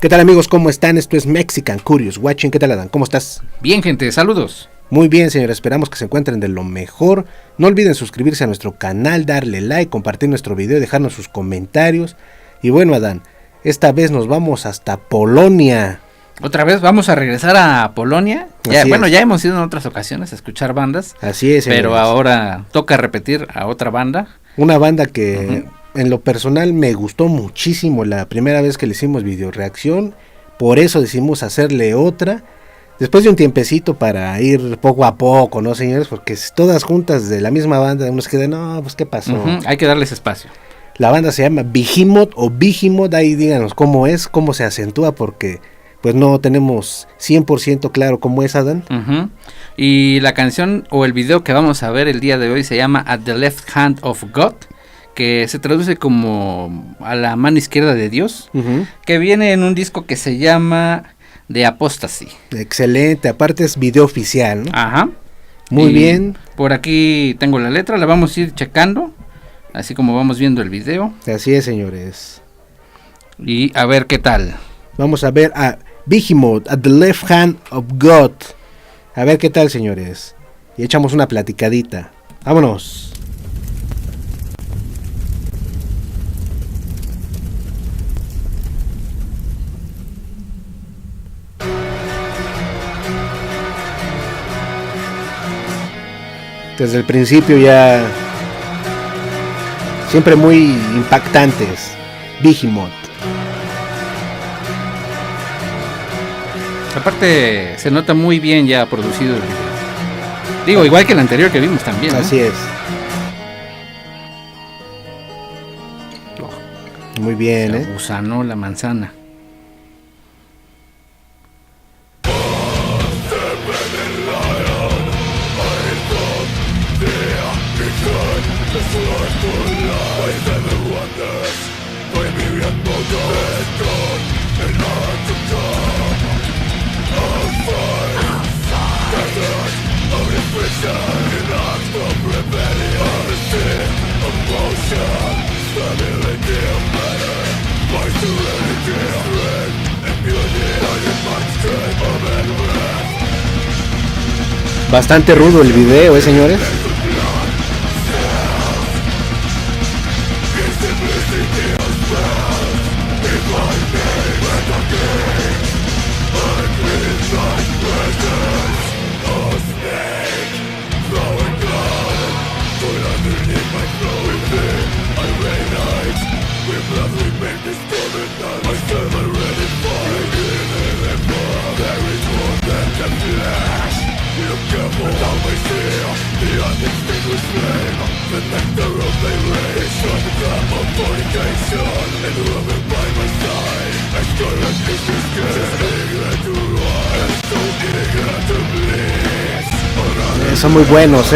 ¿Qué tal amigos? ¿Cómo están? Esto es Mexican Curious Watching. ¿Qué tal Adán? ¿Cómo estás? Bien gente, saludos. Muy bien señores, esperamos que se encuentren de lo mejor. No olviden suscribirse a nuestro canal, darle like, compartir nuestro video, dejarnos sus comentarios. Y bueno Adán, esta vez nos vamos hasta Polonia. Otra vez vamos a regresar a Polonia. Ya hemos ido en otras ocasiones a escuchar bandas. Así es, señores. Pero ahora toca repetir a otra banda. Una banda que en lo personal me gustó muchísimo la primera vez que le hicimos video reacción. Por eso decidimos hacerle otra. Después de un tiempecito para ir poco a poco, ¿no, señores? Porque todas juntas de la misma banda, unos quedan, no, pues ¿qué pasó? Hay que darles espacio. La banda se llama Behemoth o Behemoth, ahí díganos cómo es, cómo se acentúa, porque pues no tenemos 100% claro cómo es, Adán. Y la canción o el video que vamos a ver el día de hoy se llama At the Left Hand of God, que se traduce como a la mano izquierda de Dios, que viene en un disco que se llama The Apostasy. Excelente, aparte es video oficial, ¿no? Ajá. Muy bien. Por aquí tengo la letra, la vamos a ir checando, así como vamos viendo el video. Así es, señores. Y a ver qué tal. Vamos a ver a Behemoth, At the Left Hand of God. A ver qué tal, señores. Y echamos una platicadita. Vámonos. Desde el principio ya siempre muy impactantes. Behemoth. Aparte se nota muy bien ya producido el video. Digo, igual que el anterior que vimos también, ¿no? Así es. Muy bien, Se gusanó la manzana. Bastante rudo el video, señores. Son muy buenos,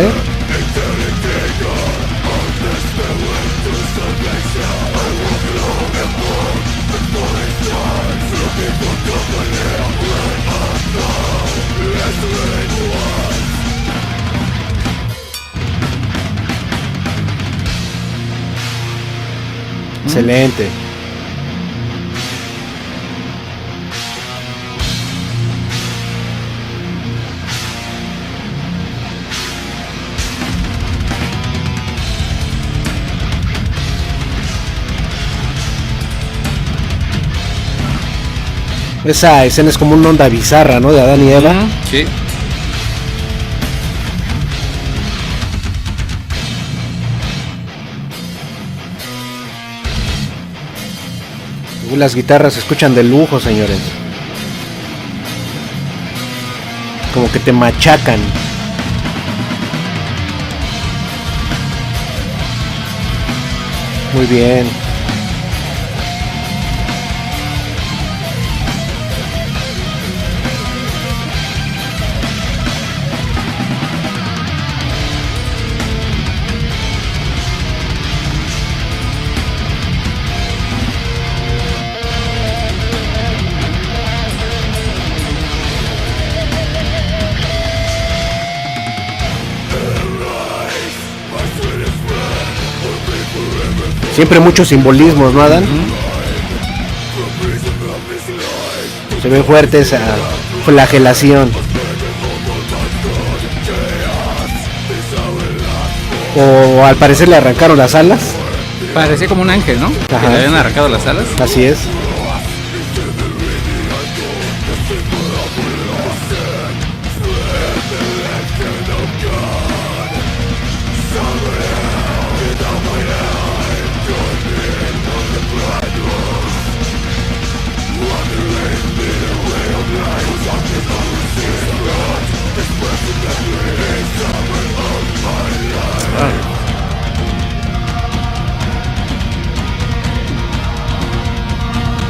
Excelente. Esa escena es como una onda bizarra, ¿no? De Adán y Eva. Sí. Las guitarras se escuchan de lujo, señores. Como que te machacan. Muy bien. Siempre muchos simbolismos, ¿no, Adán? Se ve fuerte esa flagelación. O al parecer le arrancaron las alas. Parecía como un ángel, ¿no? Ajá. Que le habían arrancado las alas. Así es.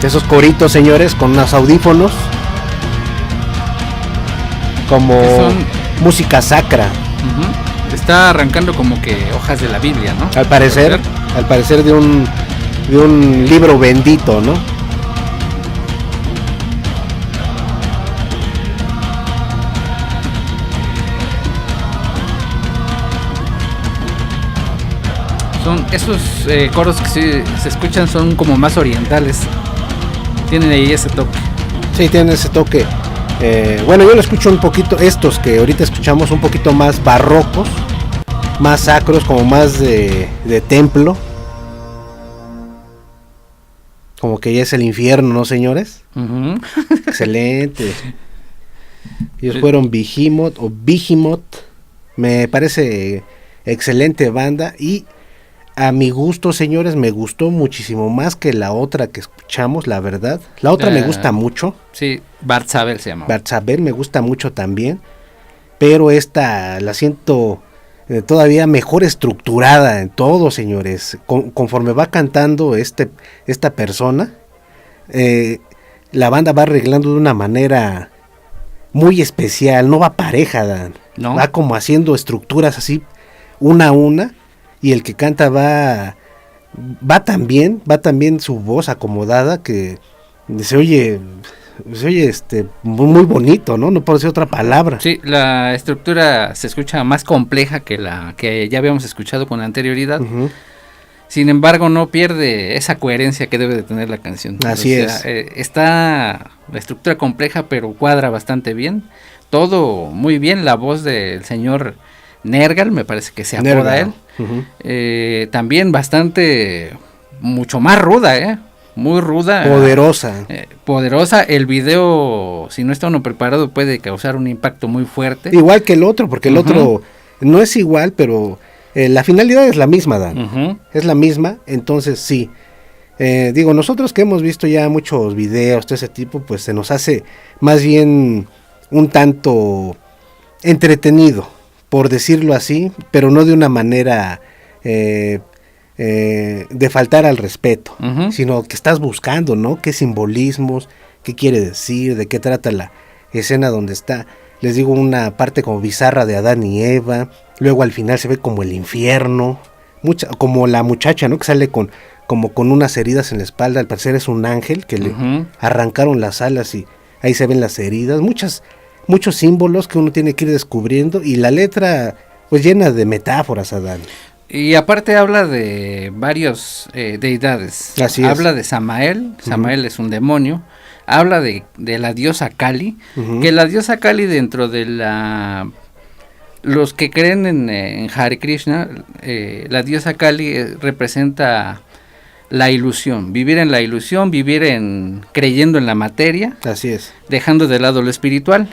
Esos coritos, señores, con unos audífonos, como música sacra. Uh-huh. Está arrancando como que hojas de la Biblia, ¿no? Al parecer de un libro bendito, ¿no? Son esos coros que se escuchan, son como más orientales. Tienen ahí ese toque. Sí, tienen ese toque. Bueno, yo lo escucho un poquito, estos que ahorita escuchamos un poquito más barrocos, más sacros, como más de templo. Como que ya es el infierno, ¿no, señores? Uh-huh. Excelente. Ellos fueron Behemoth. Me parece excelente banda y a mi gusto, señores, me gustó muchísimo más que la otra que escuchamos, la verdad. La otra me gusta mucho. Sí, Barzabel se llama. Barzabel me gusta mucho también, pero esta la siento todavía mejor estructurada en todo, señores. Conforme va cantando esta persona, la banda va arreglando de una manera muy especial, no va pareja, Dan. ¿No? Va como haciendo estructuras así, una a una. Y el que canta va también su voz acomodada, que se oye muy bonito, ¿no? No puedo decir otra palabra. Sí, la estructura se escucha más compleja que la que ya habíamos escuchado con anterioridad. Uh-huh. Sin embargo, no pierde esa coherencia que debe de tener la canción. Así es. Está la estructura compleja, pero cuadra bastante bien. Todo muy bien. La voz del señor Nergal, me parece que se apoda él. Uh-huh. También mucho más ruda, muy ruda. Poderosa. Poderosa. El video, si no está uno preparado, puede causar un impacto muy fuerte. Igual que el otro, porque el otro no es igual, pero la finalidad es la misma, Dan. Uh-huh. Es la misma, entonces sí. Digo, nosotros que hemos visto ya muchos videos de ese tipo, pues se nos hace más bien un tanto entretenido, por decirlo así, pero no de una manera de faltar al respeto, uh-huh, sino que estás buscando, ¿no? ¿Qué simbolismos? ¿Qué quiere decir? ¿De qué trata la escena donde está? Les digo, una parte como bizarra de Adán y Eva, luego al final se ve como el infierno, como la muchacha, ¿no? Que sale con unas heridas en la espalda, al parecer es un ángel que uh-huh, le arrancaron las alas y ahí se ven las heridas, muchos símbolos que uno tiene que ir descubriendo, y la letra pues llena de metáforas, Adán. Y aparte habla de varios deidades. Así habla es. De Samael. Samael uh-huh, es un demonio. Habla de la diosa Kali, uh-huh, que la diosa Kali, dentro de los que creen en Hare Krishna, la diosa Kali representa la ilusión, vivir en la ilusión, creyendo en la materia. Así es. Dejando de lado lo espiritual,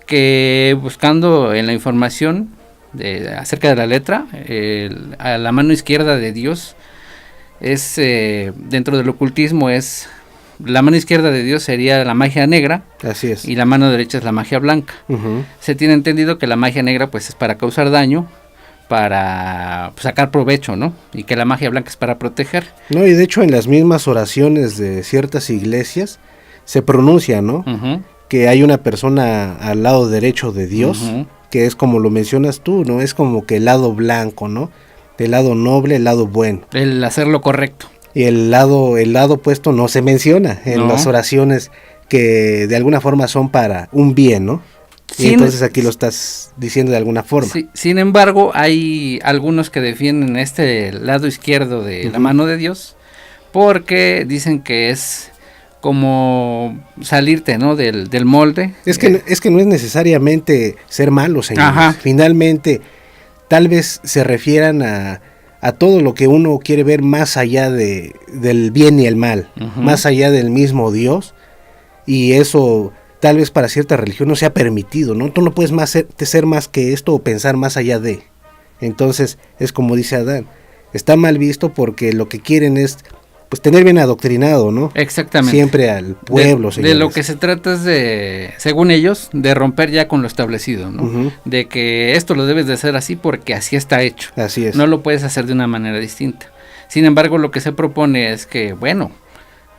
que buscando en la información acerca de la letra, a la mano izquierda de Dios es, dentro del ocultismo, es la mano izquierda de Dios sería la magia negra. Así es. Y la mano derecha es la magia blanca. Uh-huh. Se tiene entendido que la magia negra pues es para causar daño, para sacar provecho, ¿no? Y que la magia blanca es para proteger. No, y de hecho en las mismas oraciones de ciertas iglesias se pronuncia, ¿no? Uh-huh. Que hay una persona al lado derecho de Dios, uh-huh, que es como lo mencionas tú, ¿no? Es como que el lado blanco, ¿no? El lado noble, el lado bueno. El hacer lo correcto. Y el lado opuesto no se menciona en las oraciones que de alguna forma son para un bien, ¿no? Y entonces aquí lo estás diciendo de alguna forma. Sí, sin embargo, hay algunos que defienden este lado izquierdo de uh-huh, la mano de Dios, porque dicen que es como salirte, ¿no? del molde. Es que no es necesariamente ser malo, señores. Ajá. Finalmente, tal vez se refieran a todo lo que uno quiere ver más allá del bien y el mal, más allá del mismo Dios, y eso tal vez para cierta religión no sea permitido, ¿no? Tú no puedes ser más que esto o pensar más allá de. Entonces, es como dice Adán, está mal visto porque lo que quieren es pues tener bien adoctrinado, ¿no? Exactamente. Siempre al pueblo, de lo que se trata es de, según ellos, de romper ya con lo establecido, ¿no? De que esto lo debes de hacer así porque así está hecho. Así es. No lo puedes hacer de una manera distinta. Sin embargo, lo que se propone es que, bueno,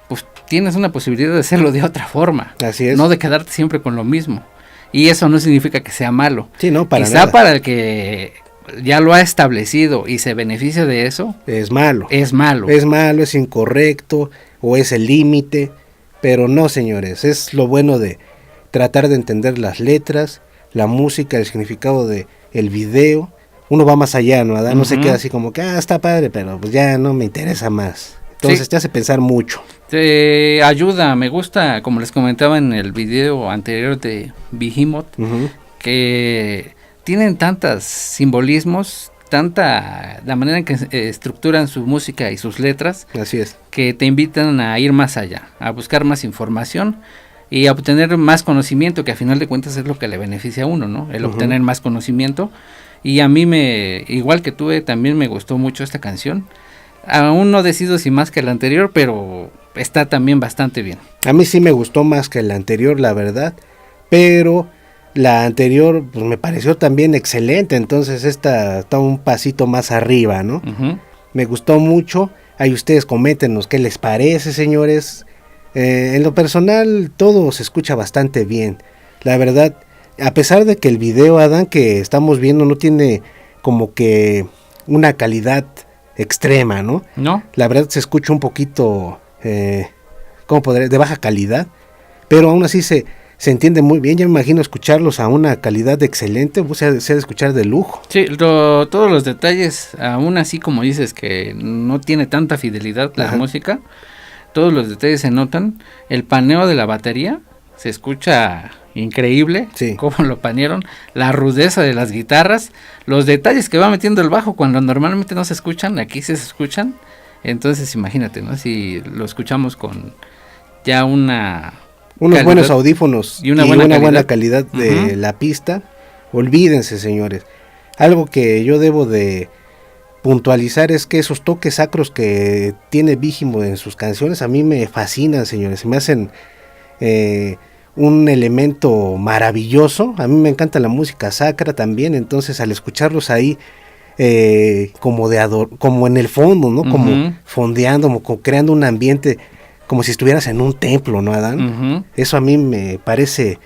pues tienes una posibilidad de hacerlo de otra forma. Así es. No de quedarte siempre con lo mismo. Y eso no significa que sea malo. Sí, no, para Quizá nada. para el que ya lo ha establecido y se beneficia de eso, es malo. Es malo. Es malo, es incorrecto o es el límite, pero no, señores, es lo bueno de tratar de entender las letras, la música, el significado de el video. Uno va más allá, ¿no? Adán no se queda así como que, está padre, pero pues ya no me interesa más. Entonces te hace pensar mucho. Te ayuda, me gusta, como les comentaba en el video anterior de Behemoth, que tienen tantos simbolismos, la manera en que estructuran su música y sus letras. Así es. Que te invitan a ir más allá, a buscar más información y a obtener más conocimiento, que a final de cuentas es lo que le beneficia a uno, ¿no? El obtener más conocimiento. Y a mí igual que tú, también me gustó mucho esta canción. Aún no decido si más que la anterior, pero está también bastante bien. A mí sí me gustó más que la anterior, la verdad, pero la anterior pues me pareció también excelente, entonces esta está un pasito más arriba, ¿no? Me gustó mucho. Ahí ustedes coméntenos qué les parece, señores. En lo personal todo se escucha bastante bien, la verdad, a pesar de que el video, Adán, que estamos viendo no tiene como que una calidad extrema, ¿no? No. La verdad se escucha un poquito, ¿cómo podría? De baja calidad, pero aún así se entiende muy bien. Ya me imagino escucharlos a una calidad excelente, pues se ha de escuchar de lujo. Sí, todos los detalles, aún así como dices que no tiene tanta fidelidad la música, todos los detalles se notan. El paneo de la batería se escucha increíble, cómo lo panearon, la rudeza de las guitarras, los detalles que va metiendo el bajo cuando normalmente no se escuchan, aquí sí se escuchan. Entonces imagínate, ¿no? Si lo escuchamos con ya unos buenos audífonos y una buena calidad de la pista, olvídense, señores. Algo que yo debo de puntualizar es que esos toques sacros que tiene Behemoth en sus canciones a mí me fascinan, señores. Se me hacen un elemento maravilloso. A mí me encanta la música sacra también, entonces al escucharlos ahí como en el fondo, ¿no? Como fondeando, como creando un ambiente como si estuvieras en un templo, ¿no, Adán? Eso a mí me parece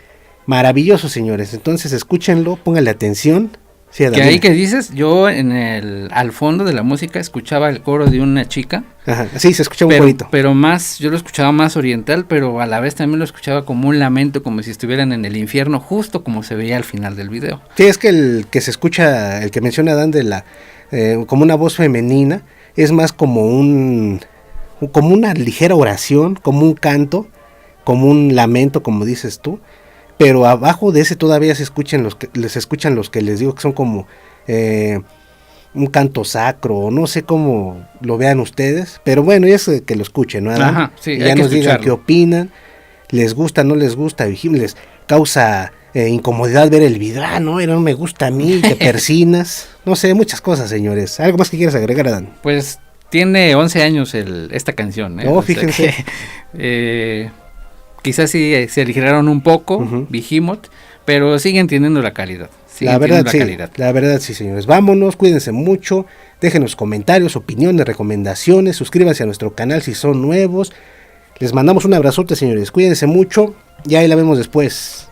maravilloso, señores. Entonces escúchenlo, pónganle atención. Sí, Adán, que ahí que dices, yo al fondo de la música escuchaba el coro de una chica. Ajá, sí, se escucha un corito. Pero yo lo escuchaba más oriental, pero a la vez también lo escuchaba como un lamento, como si estuvieran en el infierno, justo como se veía al final del video. Sí, es que el que se escucha, el que menciona Adán como una voz femenina, es más como una ligera oración, como un canto, como un lamento, como dices tú, pero abajo de ese todavía se escuchan los que les digo que son como un canto sacro, o no sé cómo lo vean ustedes, pero bueno, es que lo escuchen, ¿no? Ajá, sí, ya nos digan qué opinan, les gusta, no les gusta, les causa incomodidad ver el video, no me gusta a mí, te persinas, no sé, muchas cosas, señores. ¿Algo más que quieras agregar, Adán? Pues tiene 11 años esta canción, Oh, fíjense. Quizás sí se aligeraron un poco, Behemoth, pero siguen teniendo la calidad. La verdad sí, señores. Vámonos, cuídense mucho, déjenos comentarios, opiniones, recomendaciones, suscríbanse a nuestro canal si son nuevos. Les mandamos un abrazote, señores. Cuídense mucho y ahí la vemos después.